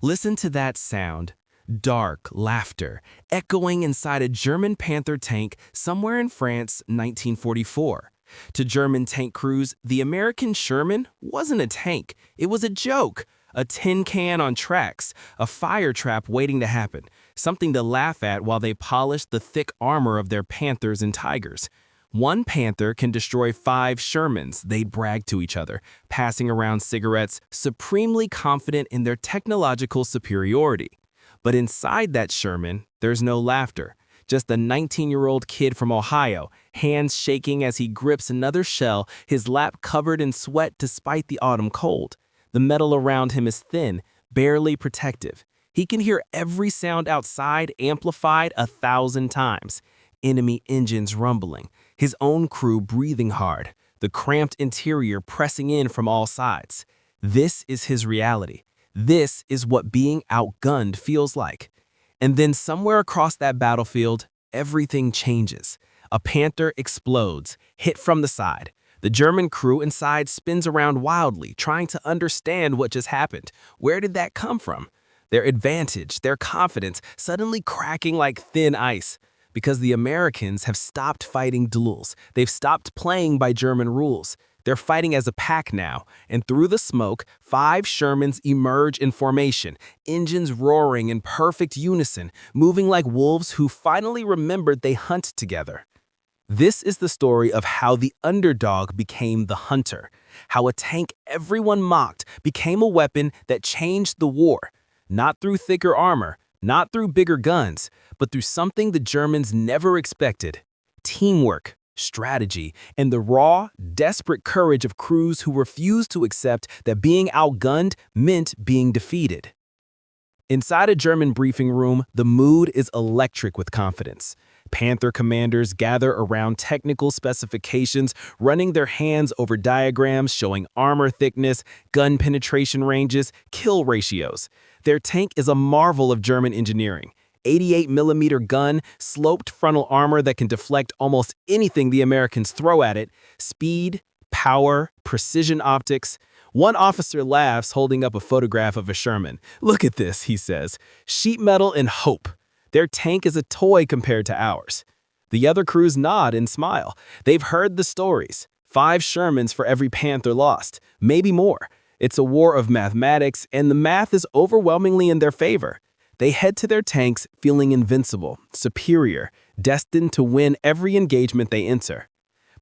Listen to that sound. Dark laughter, echoing inside a German Panther tank somewhere in France, 1944. To German tank crews, the American Sherman wasn't a tank. It was a joke, a tin can on tracks, a fire trap waiting to happen, something to laugh at while they polished the thick armor of their Panthers and Tigers. One Panther can destroy 5 Shermans, they'd brag to each other, passing around cigarettes, supremely confident in their technological superiority. But inside that Sherman, there's no laughter. Just a 19-year-old kid from Ohio, hands shaking as he grips another shell, his lap covered in sweat despite the autumn cold. The metal around him is thin, barely protective. He can hear every sound outside amplified 1,000 times. Enemy engines rumbling, his own crew breathing hard, the cramped interior pressing in from all sides. This is his reality. This is what being outgunned feels like. And then somewhere across that battlefield, everything changes. A Panther explodes, hit from the side. The German crew inside spins around wildly, trying to understand what just happened. Where did that come from? Their advantage, their confidence, suddenly cracking like thin ice. Because the Americans have stopped fighting duels. They've stopped playing by German rules. They're fighting as a pack now, and through the smoke, 5 Shermans emerge in formation, engines roaring in perfect unison, moving like wolves who finally remembered they hunt together. This is the story of how the underdog became the hunter, how a tank everyone mocked became a weapon that changed the war, not through thicker armor, not through bigger guns, but through something the Germans never expected: teamwork, strategy, and the raw, desperate courage of crews who refused to accept that being outgunned meant being defeated. Inside a German briefing room, the mood is electric with confidence. Panther commanders gather around technical specifications, running their hands over diagrams showing armor thickness, gun penetration ranges, kill ratios. Their tank is a marvel of German engineering. 88mm gun, sloped frontal armor that can deflect almost anything the Americans throw at it, speed, power, precision optics. One officer laughs, holding up a photograph of a Sherman. "Look at this," he says. "Sheet metal and hope. Their tank is a toy compared to ours." The other crews nod and smile. They've heard the stories. 5 Shermans for every Panther lost, maybe more. It's a war of mathematics, and the math is overwhelmingly in their favor. They head to their tanks feeling invincible, superior, destined to win every engagement they enter.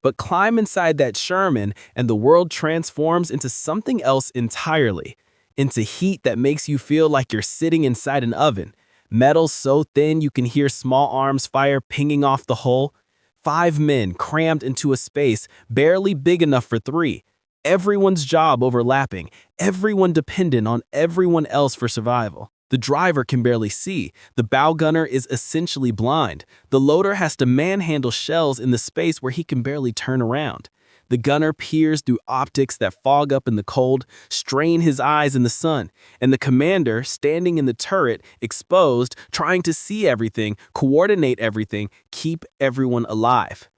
But climb inside that Sherman and the world transforms into something else entirely, into heat that makes you feel like you're sitting inside an oven, metal so thin you can hear small arms fire pinging off the hull. 5 men crammed into a space barely big enough for 3. Everyone's job overlapping, everyone dependent on everyone else for survival. The driver can barely see. The bow gunner is essentially blind. The loader has to manhandle shells in the space where he can barely turn around. The gunner peers through optics that fog up in the cold, strain his eyes in the sun, and the commander, standing in the turret, exposed, trying to see everything, coordinate everything, keep everyone alive.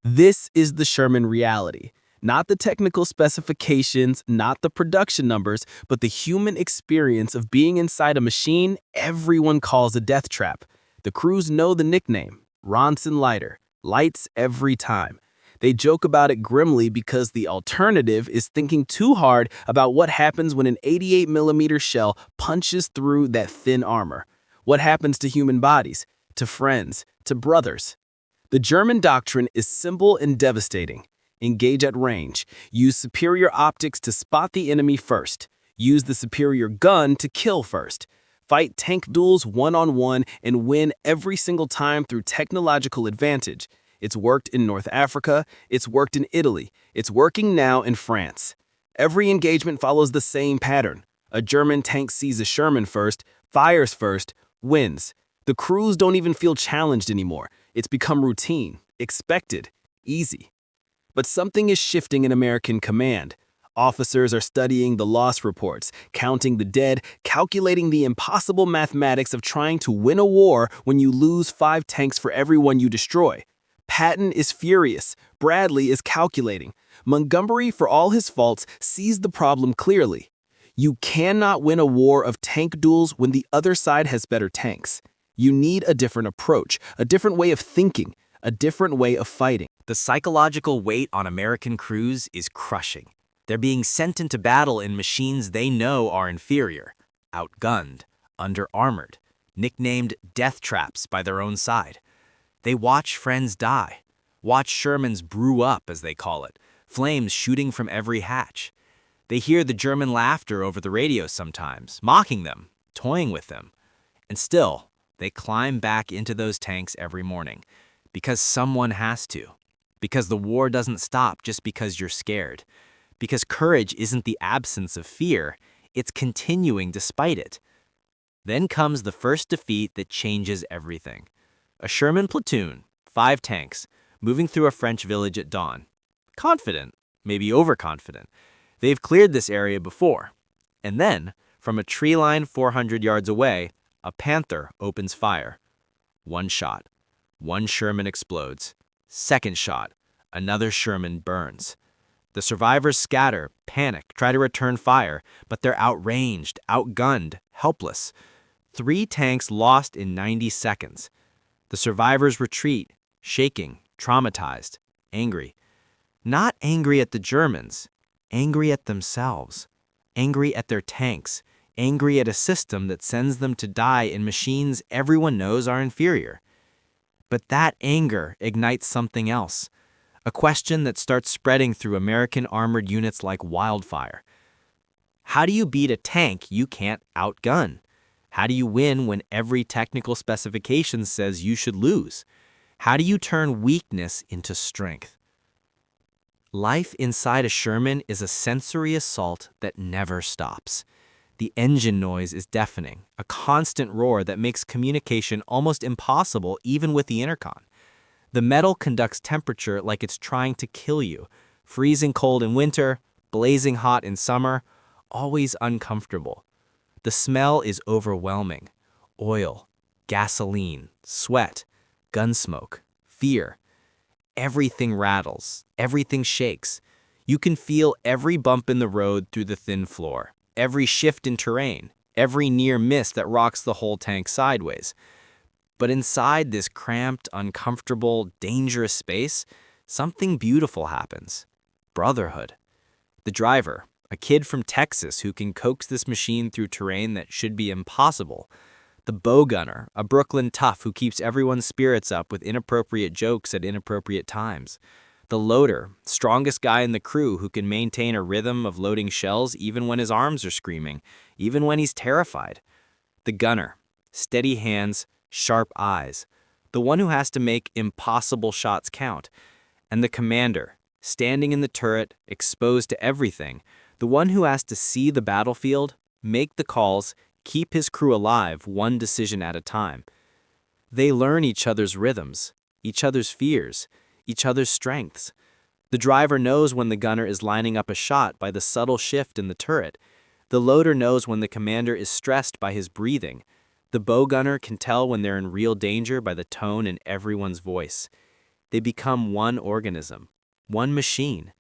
This is the Sherman reality. Not the technical specifications, not the production numbers, but the human experience of being inside a machine everyone calls a death trap. The crews know the nickname, Ronson Lighter, lights every time. They joke about it grimly because the alternative is thinking too hard about what happens when an 88mm shell punches through that thin armor. What happens to human bodies, to friends, to brothers? The German doctrine is simple and devastating. Engage at range. Use superior optics to spot the enemy first. Use the superior gun to kill first. Fight tank duels one-on-one and win every single time through technological advantage. It's worked in North Africa. It's worked in Italy. It's working now in France. Every engagement follows the same pattern. A German tank sees a Sherman first, fires first, wins. The crews don't even feel challenged anymore. It's become routine, expected, easy. But something is shifting in American command. Officers are studying the loss reports, counting the dead, calculating the impossible mathematics of trying to win a war when you lose 5 tanks for every one you destroy. Patton is furious. Bradley is calculating. Montgomery, for all his faults, sees the problem clearly. You cannot win a war of tank duels when the other side has better tanks. You need a different approach, a different way of thinking, a different way of fighting. The psychological weight on American crews is crushing. They're being sent into battle in machines they know are inferior, outgunned, under-armored, nicknamed death traps by their own side. They watch friends die, watch Shermans brew up, as they call it, flames shooting from every hatch. They hear the German laughter over the radio sometimes, mocking them, toying with them. And still, they climb back into those tanks every morning, because someone has to. Because the war doesn't stop just because you're scared. Because courage isn't the absence of fear, it's continuing despite it. Then comes the first defeat that changes everything. A Sherman platoon, 5 tanks, moving through a French village at dawn. Confident, maybe overconfident. They've cleared this area before. And then, from a tree line 400 yards away, a Panther opens fire. 1 shot. 1 Sherman explodes. 2nd shot. Another Sherman burns. The survivors scatter, panic, try to return fire, but they're outranged, outgunned, helpless. 3 tanks lost in 90 seconds. The survivors retreat, shaking, traumatized, angry. Not angry at the Germans, angry at themselves, angry at their tanks, angry at a system that sends them to die in machines everyone knows are inferior. But that anger ignites something else, a question that starts spreading through American armored units like wildfire. How do you beat a tank you can't outgun? How do you win when every technical specification says you should lose? How do you turn weakness into strength? Life inside a Sherman is a sensory assault that never stops. The engine noise is deafening, a constant roar that makes communication almost impossible even with the intercom. The metal conducts temperature like it's trying to kill you, freezing cold in winter, blazing hot in summer, always uncomfortable. The smell is overwhelming. Oil, gasoline, sweat, gun smoke, fear. Everything rattles, everything shakes. You can feel every bump in the road through the thin floor, every shift in terrain, every near miss that rocks the whole tank sideways. But inside this cramped, uncomfortable, dangerous space, something beautiful happens. Brotherhood. The driver, a kid from Texas who can coax this machine through terrain that should be impossible. The bow gunner, a Brooklyn tough who keeps everyone's spirits up with inappropriate jokes at inappropriate times. The loader, strongest guy in the crew who can maintain a rhythm of loading shells even when his arms are screaming, even when he's terrified. The gunner, steady hands, sharp eyes, the one who has to make impossible shots count. And the commander, standing in the turret, exposed to everything, the one who has to see the battlefield, make the calls, keep his crew alive one decision at a time. They learn each other's rhythms, each other's fears, each other's strengths. The driver knows when the gunner is lining up a shot by the subtle shift in the turret. The loader knows when the commander is stressed by his breathing. The bow gunner can tell when they're in real danger by the tone in everyone's voice. They become one organism, one machine.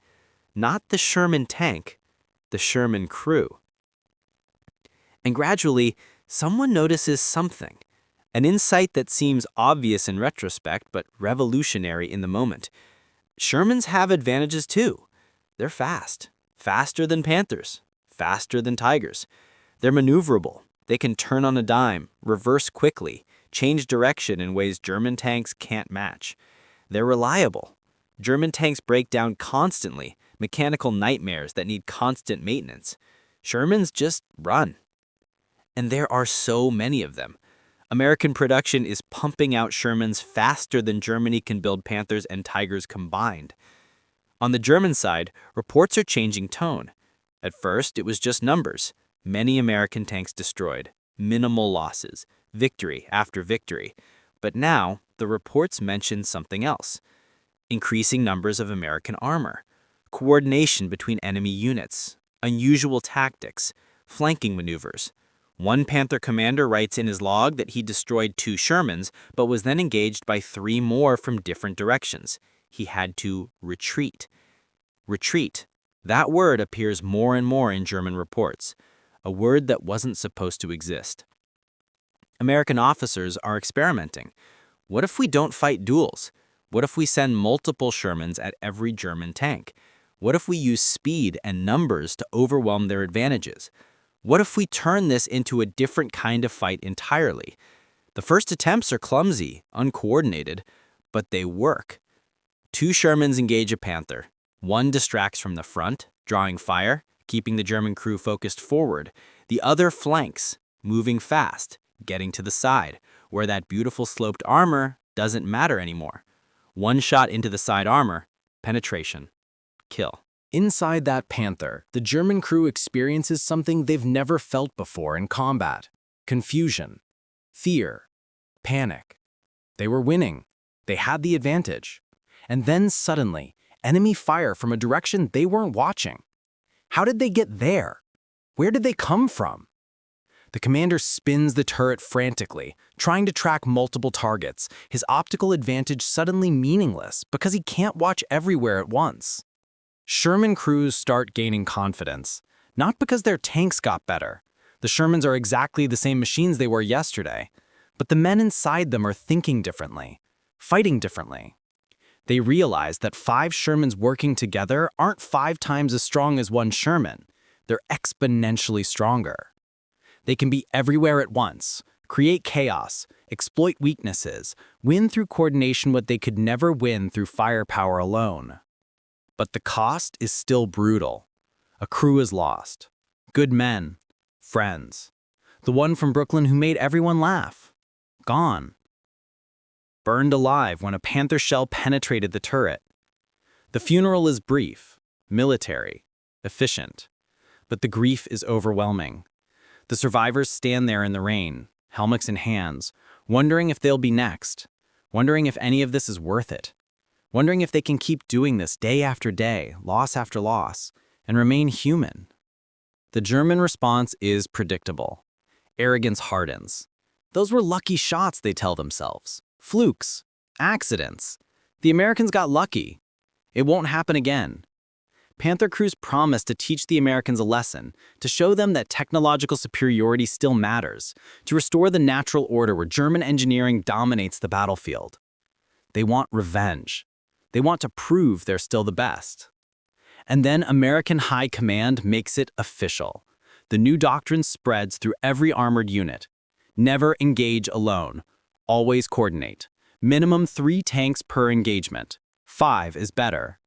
Not the Sherman tank, the Sherman crew. And gradually, someone notices something, an insight that seems obvious in retrospect but revolutionary in the moment. Shermans have advantages too. They're fast, faster than Panthers, faster than Tigers. They're maneuverable. They can turn on a dime, reverse quickly, change direction in ways German tanks can't match. They're reliable. German tanks break down constantly, mechanical nightmares that need constant maintenance. Shermans just run. And there are so many of them. American production is pumping out Shermans faster than Germany can build Panthers and Tigers combined. On the German side, reports are changing tone. At first, it was just numbers. Many American tanks destroyed, minimal losses, victory after victory. But now, the reports mention something else. Increasing numbers of American armor, coordination between enemy units, unusual tactics, flanking maneuvers. One Panther commander writes in his log that he destroyed 2 Shermans, but was then engaged by 3 more from different directions. He had to retreat. Retreat. That word appears more and more in German reports. a word that wasn't supposed to exist. American officers are experimenting. What if we don't fight duels? What if we send multiple Shermans at every German tank? What if we use speed and numbers to overwhelm their advantages? What if we turn this into a different kind of fight entirely? The first attempts are clumsy, uncoordinated, but they work. Two Shermans engage a Panther. One distracts from the front, drawing fire, keeping the German crew focused forward. The other flanks, moving fast, getting to the side, where that beautiful sloped armor doesn't matter anymore. One shot into the side armor, penetration, kill. Inside that Panther, the German crew experiences something they've never felt before in combat: confusion, fear, panic. They were winning. They had the advantage. And then suddenly, enemy fire from a direction they weren't watching. How did they get there? Where did they come from? The commander spins the turret frantically, trying to track multiple targets, his optical advantage suddenly meaningless because he can't watch everywhere at once. Sherman crews start gaining confidence, not because their tanks got better. The Shermans are exactly the same machines they were yesterday, but the men inside them are thinking differently, fighting differently. They realize that 5 Shermans working together aren't 5 times as strong as one Sherman. They're exponentially stronger. They can be everywhere at once, create chaos, exploit weaknesses, win through coordination what they could never win through firepower alone. But the cost is still brutal. A crew is lost. Good men, friends. The one from Brooklyn who made everyone laugh. Gone. Burned alive when a Panther shell penetrated the turret. The funeral is brief, military, efficient, but the grief is overwhelming. The survivors stand there in the rain, helmets in hands, wondering if they'll be next, wondering if any of this is worth it, wondering if they can keep doing this day after day, loss after loss, and remain human. The German response is predictable. Arrogance hardens. Those were lucky shots, they tell themselves. Flukes. Accidents. The Americans got lucky. It won't happen again. Panther crews promise to teach the Americans a lesson, to show them that technological superiority still matters, to restore the natural order where German engineering dominates the battlefield. They want revenge. They want to prove they're still the best. And then American High Command makes it official. The new doctrine spreads through every armored unit. Never engage alone. Always coordinate. Minimum 3 tanks per engagement. 5 is better.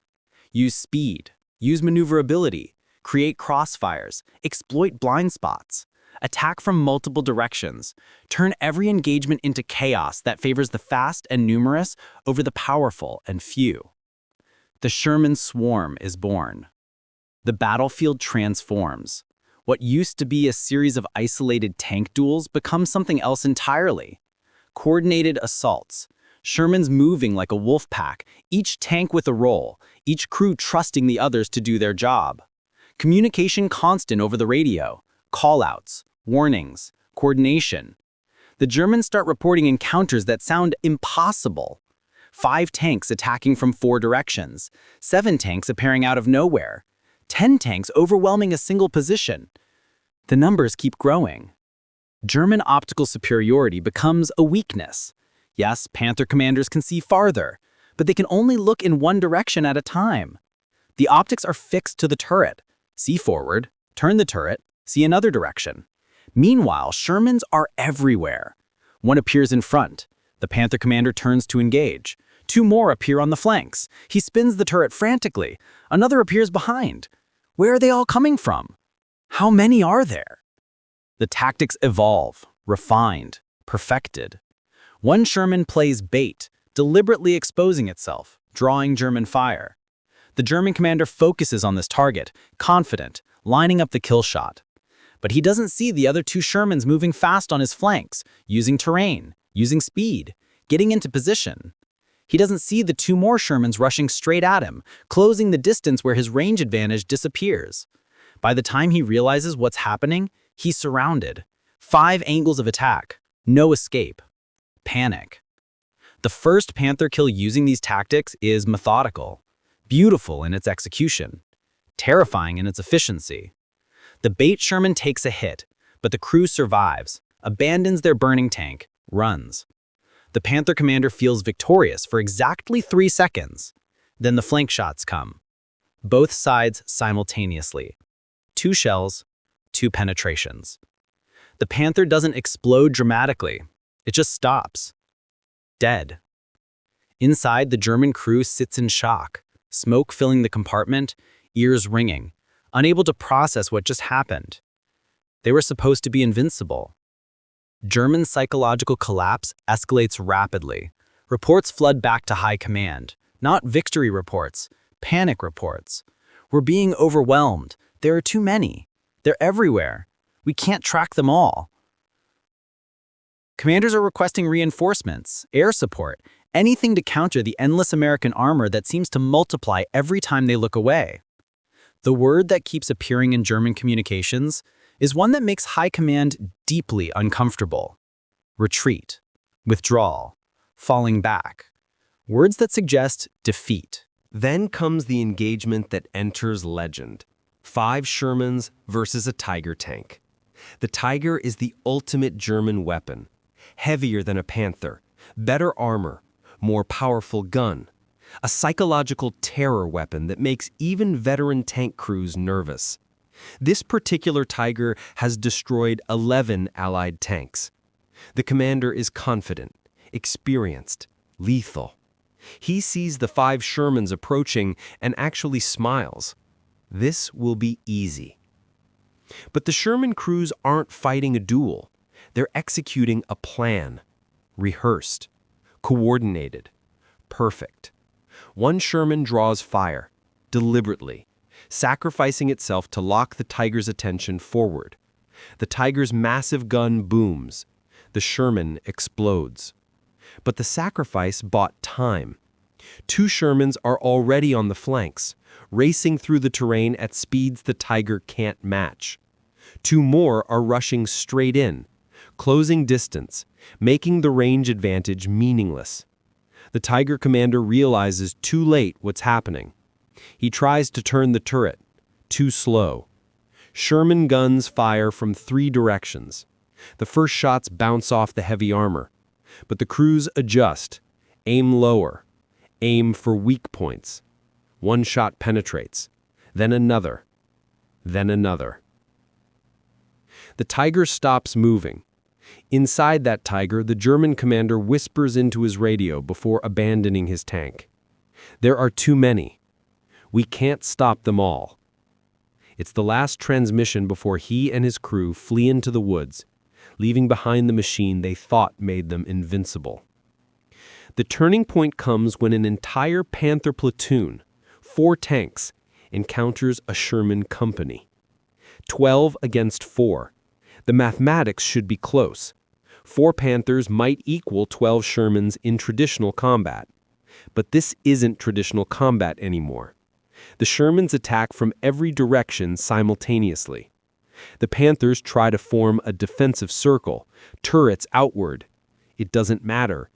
Use speed. Use maneuverability. Create crossfires. Exploit blind spots. Attack from multiple directions. Turn every engagement into chaos that favors the fast and numerous over the powerful and few. The Sherman swarm is born. The battlefield transforms. What used to be a series of isolated tank duels becomes something else entirely. Coordinated assaults. Shermans moving like a wolf pack, each tank with a role, each crew trusting the others to do their job. Communication constant over the radio, call-outs, warnings, coordination. The Germans start reporting encounters that sound impossible. 5 tanks attacking from 4 directions, 7 tanks appearing out of nowhere, 10 tanks overwhelming a single position. The numbers keep growing. German optical superiority becomes a weakness. Yes, Panther commanders can see farther, but they can only look in one direction at a time. The optics are fixed to the turret. See forward, turn the turret, see another direction. Meanwhile, Shermans are everywhere. One appears in front. The Panther commander turns to engage. 2 more appear on the flanks. He spins the turret frantically. Another appears behind. Where are they all coming from? How many are there? The tactics evolve, refined, perfected. One Sherman plays bait, deliberately exposing itself, drawing German fire. The German commander focuses on this target, confident, lining up the kill shot. But he doesn't see the other 2 Shermans moving fast on his flanks, using terrain, using speed, getting into position. He doesn't see the 2 more Shermans rushing straight at him, closing the distance where his range advantage disappears. By the time he realizes what's happening, he's surrounded. 5 angles of attack, no escape. Panic. The first Panther kill using these tactics is methodical, beautiful in its execution, terrifying in its efficiency. The bait Sherman takes a hit, but the crew survives, abandons their burning tank, runs. The Panther commander feels victorious for exactly 3 seconds. Then the flank shots come. Both sides simultaneously. 2 shells, 2 penetrations. The Panther doesn't explode dramatically. It just stops. Dead. Inside, the German crew sits in shock, smoke filling the compartment, ears ringing, unable to process what just happened. They were supposed to be invincible. German psychological collapse escalates rapidly. Reports flood back to high command. Not victory reports, panic reports. We're being overwhelmed. There are too many. They're everywhere. We can't track them all. Commanders are requesting reinforcements, air support, anything to counter the endless American armor that seems to multiply every time they look away. The word that keeps appearing in German communications is one that makes high command deeply uncomfortable. Retreat, withdrawal, falling back. Words that suggest defeat. Then comes the engagement that enters legend. 5 Shermans versus a Tiger tank. The Tiger is the ultimate German weapon. Heavier than a Panther, better armor, more powerful gun. A psychological terror weapon that makes even veteran tank crews nervous. This particular Tiger has destroyed 11 Allied tanks. The commander is confident, experienced, lethal. He sees the 5 Shermans approaching and actually smiles. This will be easy. But the Sherman crews aren't fighting a duel. They're executing a plan. Rehearsed, coordinated, perfect. One Sherman draws fire, deliberately, sacrificing itself to lock the Tiger's attention forward. The Tiger's massive gun booms. The Sherman explodes. But the sacrifice bought time. 2 Shermans are already on the flanks, racing through the terrain at speeds the Tiger can't match. 2 more are rushing straight in, closing distance, making the range advantage meaningless. The Tiger commander realizes too late what's happening. He tries to turn the turret. Too slow. Sherman guns fire from 3 directions. The first shots bounce off the heavy armor. But the crews adjust, aim lower, aim for weak points. 1 shot penetrates, then another, then another. The Tiger stops moving. Inside that Tiger, the German commander whispers into his radio before abandoning his tank. There are too many. We can't stop them all. It's the last transmission before he and his crew flee into the woods, leaving behind the machine they thought made them invincible. The turning point comes when an entire Panther platoon, 4 tanks, encounters a Sherman company. 12 against 4. The mathematics should be close. 4 Panthers might equal 12 Shermans in traditional combat. But this isn't traditional combat anymore. The Shermans attack from every direction simultaneously. The Panthers try to form a defensive circle, turrets outward. It doesn't matter.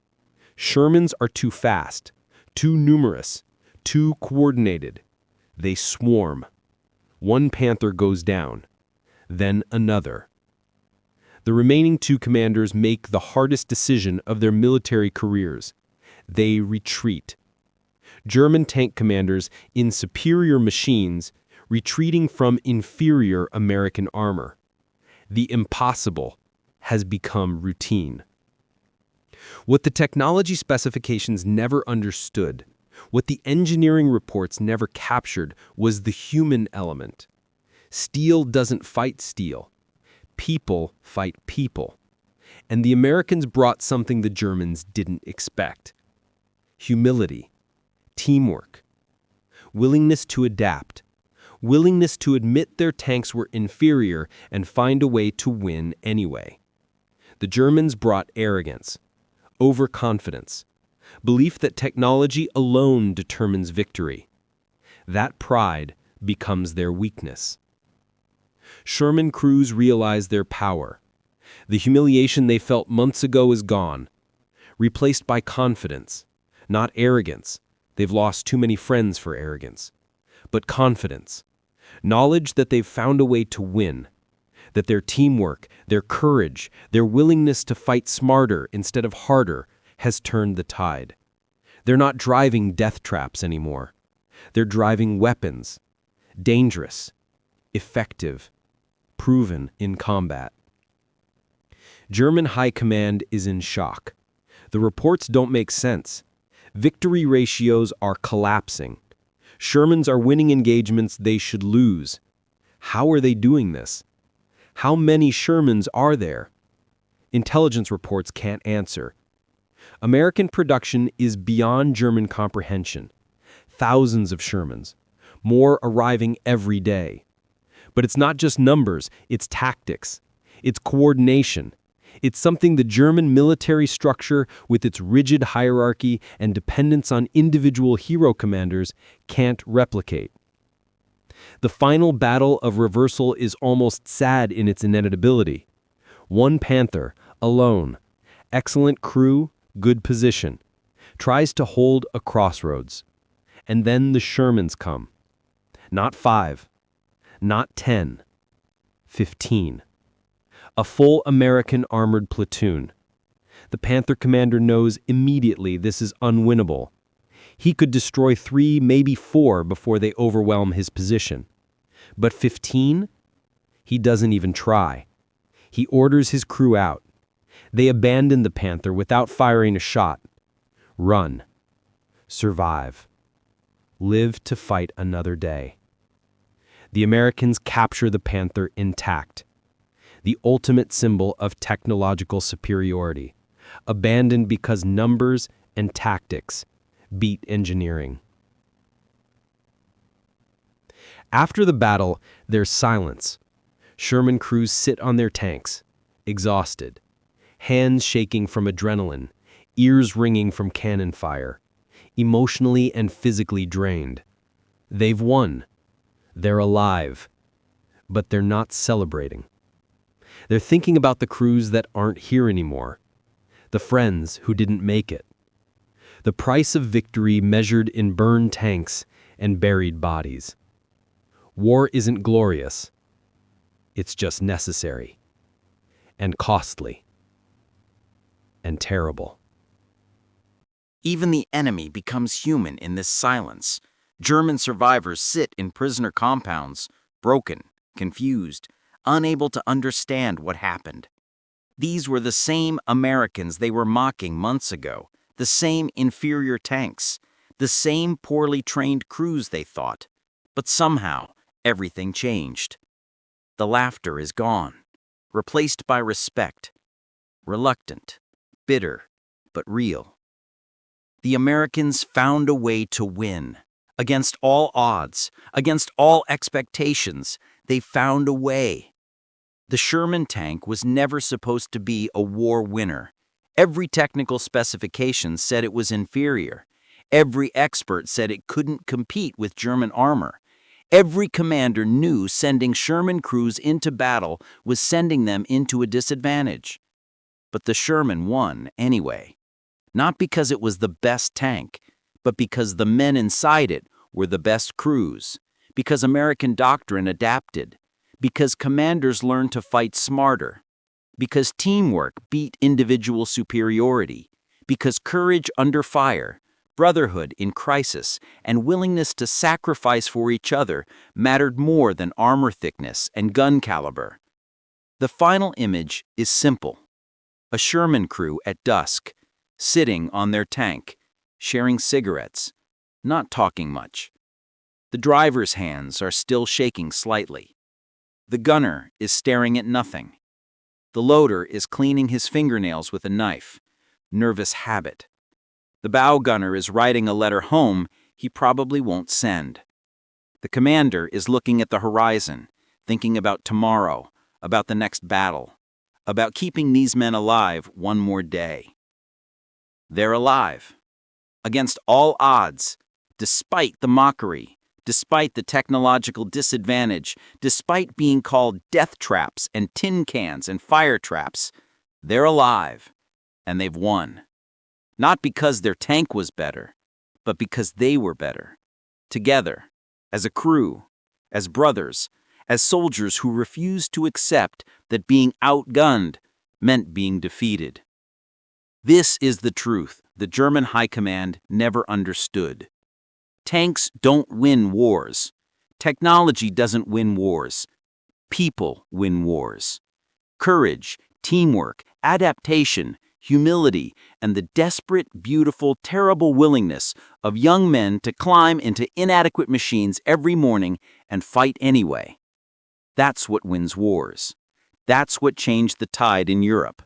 Shermans are too fast, too numerous, too coordinated. They swarm. 1 Panther goes down, then another. The remaining 2 commanders make the hardest decision of their military careers. They retreat. German tank commanders in superior machines retreating from inferior American armor. The impossible has become routine. What the technology specifications never understood, what the engineering reports never captured, was the human element. Steel doesn't fight steel. People fight people. And the Americans brought something the Germans didn't expect. Humility, teamwork, willingness to adapt, willingness to admit their tanks were inferior and find a way to win anyway. The Germans brought arrogance, overconfidence, belief that technology alone determines victory. That pride becomes their weakness. Sherman crews realize their power. The humiliation they felt months ago is gone, replaced by confidence, not arrogance. They've lost too many friends for arrogance, but confidence. Knowledge that they've found a way to win, that their teamwork, their courage, their willingness to fight smarter instead of harder has turned the tide. They're not driving death traps anymore. They're driving weapons, dangerous, effective, proven in combat. German high command is in shock. The reports don't make sense. Victory ratios are collapsing. Shermans are winning engagements they should lose. How are they doing this? How many Shermans are there? Intelligence reports can't answer. American production is beyond German comprehension. Thousands of Shermans, more arriving every day. But it's not just numbers, it's tactics. It's coordination. It's something the German military structure, with its rigid hierarchy and dependence on individual hero commanders, can't replicate. The final battle of reversal is almost sad in its inevitability. One Panther, alone, excellent crew, good position, tries to hold a crossroads. And then the Shermans come. Not 5, not 10, 15. A full American armored platoon. The Panther commander knows immediately this is unwinnable. He could destroy 3, maybe 4 before they overwhelm his position. But 15? He doesn't even try. He orders his crew out. They abandon the Panther without firing a shot. Run. Survive. Live to fight another day. The Americans capture the Panther intact. The ultimate symbol of technological superiority, abandoned because numbers and tactics beat engineering. After the battle, there's silence. Sherman crews sit on their tanks, exhausted, hands shaking from adrenaline, ears ringing from cannon fire, emotionally and physically drained. They've won. They're alive. But they're not celebrating. They're thinking about the crews that aren't here anymore, the friends who didn't make it. The price of victory measured in burned tanks and buried bodies. War isn't glorious. It's just necessary, and costly, and terrible. Even the enemy becomes human in this silence. German survivors sit in prisoner compounds, broken, confused, unable to understand what happened. These were the same Americans they were mocking months ago, the same inferior tanks, the same poorly trained crews they thought. But somehow, everything changed. The laughter is gone, replaced by respect. Reluctant, bitter, but real. The Americans found a way to win. Against all odds, against all expectations, they found a way. The Sherman tank was never supposed to be a war winner. Every technical specification said it was inferior. Every expert said it couldn't compete with German armor. Every commander knew sending Sherman crews into battle was sending them into a disadvantage. But the Sherman won anyway. Not because it was the best tank, but because the men inside it were the best crews, because American doctrine adapted, because commanders learned to fight smarter, because teamwork beat individual superiority, because courage under fire, brotherhood in crisis, and willingness to sacrifice for each other mattered more than armor thickness and gun caliber. The final image is simple. A Sherman crew at dusk, sitting on their tank, sharing cigarettes, not talking much. The driver's hands are still shaking slightly. The gunner is staring at nothing. The loader is cleaning his fingernails with a knife, nervous habit. The bow gunner is writing a letter home he probably won't send. The commander is looking at the horizon, thinking about tomorrow, about the next battle, about keeping these men alive one more day. They're alive. Against all odds, despite the mockery, despite the technological disadvantage, despite being called death traps and tin cans and fire traps, they're alive, and they've won. Not because their tank was better, but because they were better. Together, as a crew, as brothers, as soldiers who refused to accept that being outgunned meant being defeated. This is the truth the German High Command never understood. Tanks don't win wars. Technology doesn't win wars. People win wars. Courage, teamwork, adaptation, humility, and the desperate, beautiful, terrible willingness of young men to climb into inadequate machines every morning and fight anyway. That's what wins wars. That's what changed the tide in Europe.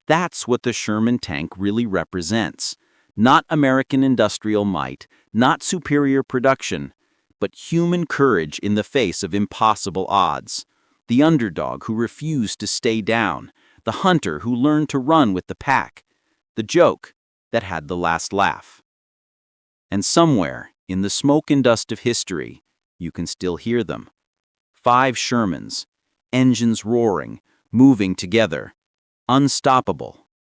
That's what the Sherman tank really represents. Not American industrial might, not superior production, but human courage in the face of impossible odds. The underdog who refused to stay down, the hunter who learned to run with the pack, the joke that had the last laugh. And somewhere, in the smoke and dust of history, you can still hear them. 5 Shermans, engines roaring, moving together, unstoppable,